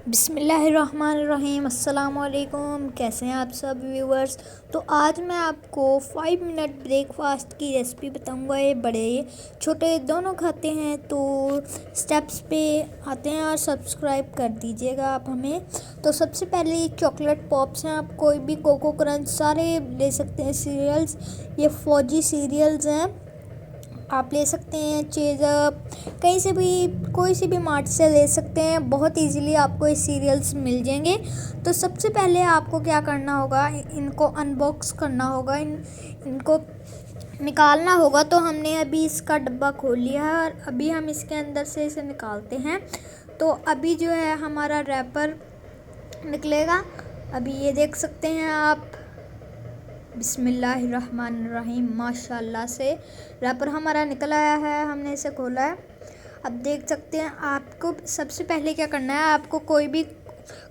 बिस्मिल्लाहिर्रहमानिर्रहीम अस्सलाम वालेकुम। कैसे हैं आप सब व्यूवर्स। तो आज मैं आपको 5 मिनट ब्रेकफास्ट की रेसिपी बताऊंगा। ये बड़े छोटे दोनों खाते हैं। तो स्टेप्स पे आते हैं और सब्सक्राइब कर दीजिएगा आप हमें। तो सबसे पहले ये चॉकलेट पॉप्स हैं। आप कोई भी कोको क्रंच सारे ले सकते हैं सीरियल्स। ये फौजी सीरियल्स हैं, आप ले सकते हैं। चेज़अप कहीं से भी, कोई से भी मार्ट से ले सकते हैं। बहुत इजीली आपको ये सीरियल्स मिल जाएंगे। तो सबसे पहले आपको क्या करना होगा, इनको अनबॉक्स करना होगा, इनको निकालना होगा। तो हमने अभी इसका डब्बा खोल लिया है और अभी हम इसके अंदर से इसे निकालते हैं। तो अभी जो है हमारा रैपर निकलेगा। अभी ये देख सकते हैं आप। बिस्मिल्लाहिर्रहमानिर्रहीम। माशाल्लाह से रैपर हमारा निकल आया है, हमने इसे खोला है। अब देख सकते हैं। आपको सबसे पहले क्या करना है, आपको कोई भी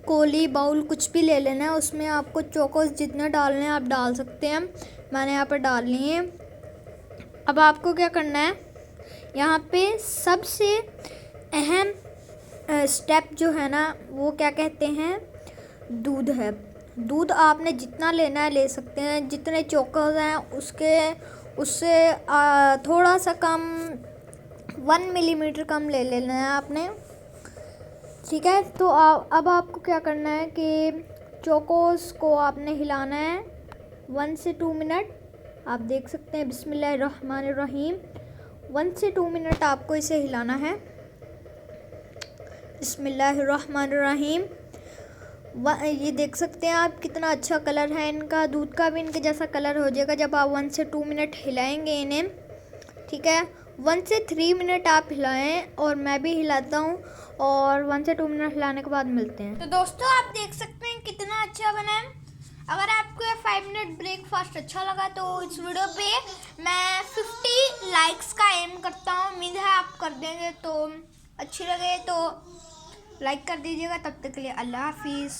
कोली बाउल कुछ भी ले लेना है। उसमें आपको चोकोस जितने डालने हैं आप डाल सकते हैं। मैंने यहाँ पर डाल लिए हैं। अब आपको क्या करना है, यहाँ पे सबसे अहम स्टेप जो है ना, वो क्या कहते हैं, दूध है। दूध आपने जितना लेना है ले सकते हैं। जितने चोकोस हैं उससे थोड़ा सा कम, 1 मिलीमीटर कम ले लेना है आपने, ठीक है। तो अब आपको क्या करना है कि चोकोस को आपने हिलाना है 1 से 2 मिनट। आप देख सकते हैं। बिस्मिल्लाहिर्रहमानिर्रहीम। 1 से 2 मिनट आपको इसे हिलाना है। बिस्मिल्लाहिर्रहमानिर्रहीम। ये देख सकते हैं आप कितना अच्छा कलर है इनका। दूध का भी इनके जैसा कलर हो जाएगा जब आप 1 से 2 मिनट हिलाएंगे इन्हें, ठीक है। 1 से 3 मिनट आप हिलाएं और मैं भी हिलाता हूँ, और 1 से 2 मिनट हिलाने के बाद मिलते हैं। तो दोस्तों आप देख सकते हैं कितना अच्छा बना है। अगर आपको ये 5 मिनट ब्रेकफास्ट अच्छा लगा तो इस वीडियो पे मैं 50 लाइक्स का एम करता हूँ। उम्मीद है आप कर देंगे। तो अच्छी लगे तो लाइक कर दीजिएगा। तब तक के लिए अल्लाह हाफिज़।